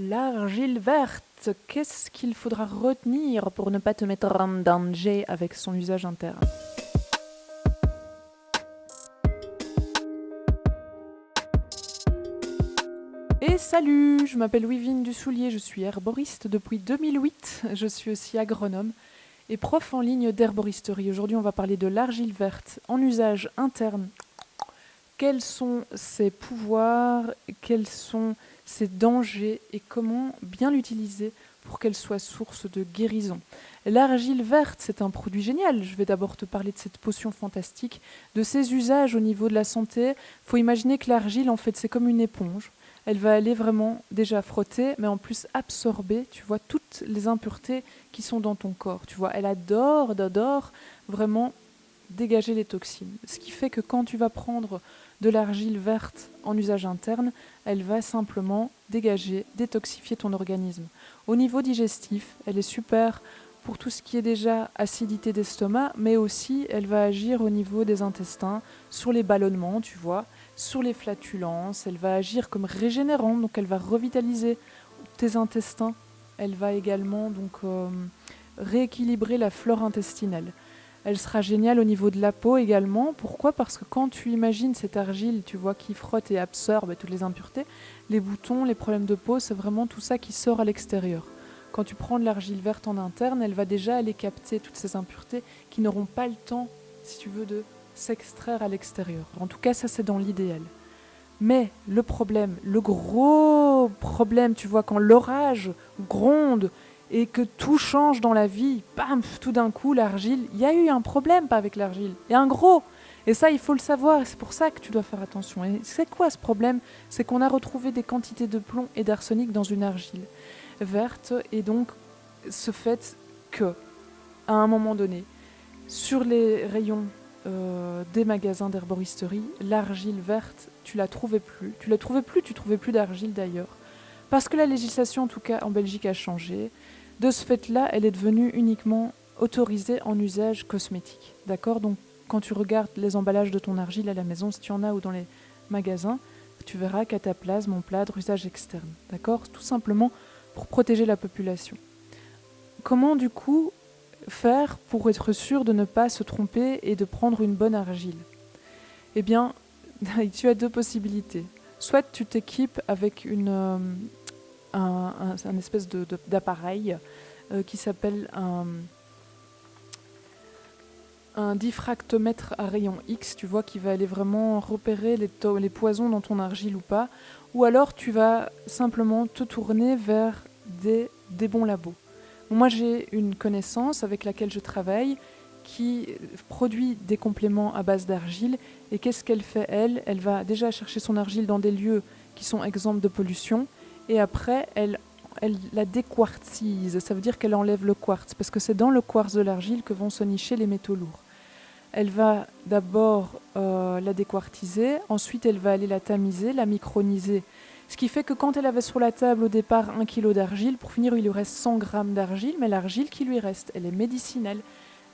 L'argile verte, qu'est-ce qu'il faudra retenir pour ne pas te mettre en danger avec son usage interne? Et salut, je m'appelle Wivine Dussoulier, je suis herboriste depuis 2008, je suis aussi agronome et prof en ligne d'herboristerie. Aujourd'hui, on va parler de l'argile verte en usage interne. Quels sont ses pouvoirs, quels sont ses dangers et comment bien l'utiliser pour qu'elle soit source de guérison. L'argile verte, c'est un produit génial. Je vais d'abord te parler de cette potion fantastique, de ses usages au niveau de la santé. Il faut imaginer que l'argile, en fait, c'est comme une éponge. Elle va aller vraiment déjà frotter, mais en plus absorber, tu vois, toutes les impuretés qui sont dans ton corps. Tu vois, elle adore vraiment dégager les toxines. Ce qui fait que quand tu vas prendre de l'argile verte en usage interne, elle va simplement dégager, détoxifier ton organisme. Au niveau digestif, elle est super pour tout ce qui est déjà acidité d'estomac, mais aussi elle va agir au niveau des intestins, sur les ballonnements, tu vois, sur les flatulences, elle va agir comme régénérante, donc elle va revitaliser tes intestins, elle va également rééquilibrer la flore intestinale. Elle sera géniale au niveau de la peau également. Pourquoi ? Parce que quand tu imagines cette argile, tu vois, qui frotte et absorbe toutes les impuretés, les boutons, les problèmes de peau, c'est vraiment tout ça qui sort à l'extérieur. Quand tu prends de l'argile verte en interne, elle va déjà aller capter toutes ces impuretés qui n'auront pas le temps, si tu veux, de s'extraire à l'extérieur. En tout cas, ça c'est dans l'idéal. Mais le problème, le gros problème, tu vois, quand l'orage gronde et que tout change dans la vie, bam, tout d'un coup, l'argile, il y a eu un problème pas avec l'argile, il y a un gros. Et ça, il faut le savoir, et c'est pour ça que tu dois faire attention. Et c'est quoi ce problème ? C'est qu'on a retrouvé des quantités de plomb et d'arsenic dans une argile verte, et donc ce fait que, à un moment donné, sur les rayons des magasins d'herboristerie, l'argile verte, tu trouvais plus d'argile d'ailleurs. Parce que la législation, en tout cas en Belgique, a changé. De ce fait-là, elle est devenue uniquement autorisée en usage cosmétique. D'accord ? Donc, quand tu regardes les emballages de ton argile à la maison, si tu en as ou dans les magasins, tu verras cataplasme en plâtre, usage externe. D'accord ? Tout simplement pour protéger la population. Comment, du coup, faire pour être sûr de ne pas se tromper et de prendre une bonne argile ? Eh bien, tu as deux possibilités. Soit tu t'équipes avec un espèce d'appareil qui s'appelle un diffractomètre à rayon X, tu vois, qui va aller vraiment repérer les poisons dans ton argile ou pas. Ou alors tu vas simplement te tourner vers des bons labos. Moi, j'ai une connaissance avec laquelle je travaille qui produit des compléments à base d'argile. Et qu'est-ce qu'elle fait, elle ? Elle va déjà chercher son argile dans des lieux qui sont exempts de pollution. Et après, elle la déquartise. Ça veut dire qu'elle enlève le quartz. Parce que c'est dans le quartz de l'argile que vont se nicher les métaux lourds. Elle va d'abord la déquartiser. Ensuite, elle va aller la tamiser, la microniser. Ce qui fait que quand elle avait sur la table au départ 1 kg d'argile, pour finir il lui reste 100 grammes d'argile, mais l'argile qui lui reste, elle est médicinale.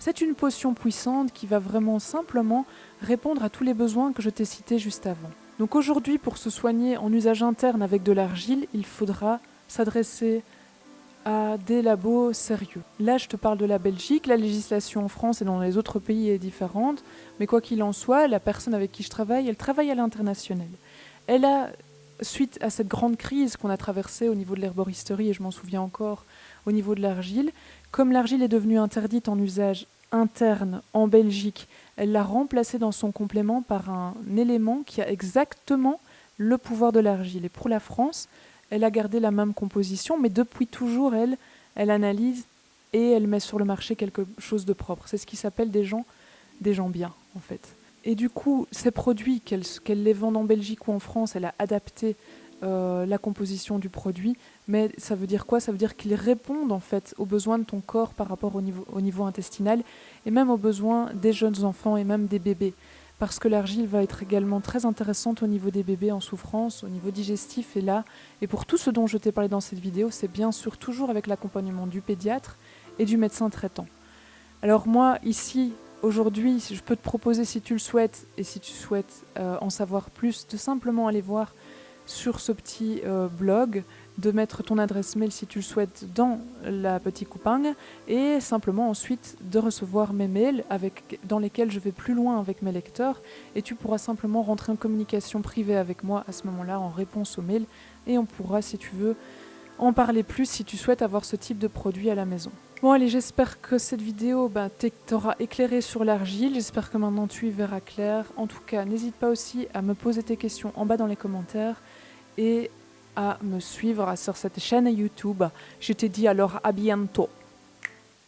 C'est une potion puissante qui va vraiment simplement répondre à tous les besoins que je t'ai cités juste avant. Donc aujourd'hui, pour se soigner en usage interne avec de l'argile, il faudra s'adresser à des labos sérieux. Là, je te parle de la Belgique. La législation en France et dans les autres pays est différente. Mais quoi qu'il en soit, la personne avec qui je travaille, elle travaille à l'international. Elle a, suite à cette grande crise qu'on a traversée au niveau de l'herboristerie, et je m'en souviens encore, au niveau de l'argile, comme l'argile est devenue interdite en usage interne en Belgique, elle l'a remplacée dans son complément par un élément qui a exactement le pouvoir de l'argile. Et pour la France, elle a gardé la même composition, mais depuis toujours, elle analyse et elle met sur le marché quelque chose de propre. C'est ce qui s'appelle des gens bien, en fait. Et du coup, ces produits, qu'elle les vende en Belgique ou en France, elle a adapté la composition du produit. Mais ça veut dire quoi ? Ça veut dire qu'ils répondent en fait aux besoins de ton corps par rapport au niveau intestinal et même aux besoins des jeunes enfants et même des bébés. Parce que l'argile va être également très intéressante au niveau des bébés en souffrance, au niveau digestif et pour tout ce dont je t'ai parlé dans cette vidéo, c'est bien sûr toujours avec l'accompagnement du pédiatre et du médecin traitant. Alors moi, ici, aujourd'hui, je peux te proposer, si tu le souhaites, et si tu souhaites en savoir plus, de simplement aller voir sur ce petit blog de mettre ton adresse mail si tu le souhaites dans la petite coupang et simplement ensuite de recevoir mes mails dans lesquels je vais plus loin avec mes lecteurs et tu pourras simplement rentrer en communication privée avec moi à ce moment-là en réponse aux mails et on pourra, si tu veux, en parler plus si tu souhaites avoir ce type de produit à la maison. Bon allez, j'espère que cette vidéo t'aura éclairé sur l'argile, j'espère que maintenant tu y verras clair. En tout cas, n'hésite pas aussi à me poser tes questions en bas dans les commentaires et à me suivre sur cette chaîne YouTube. Je te dis alors à bientôt.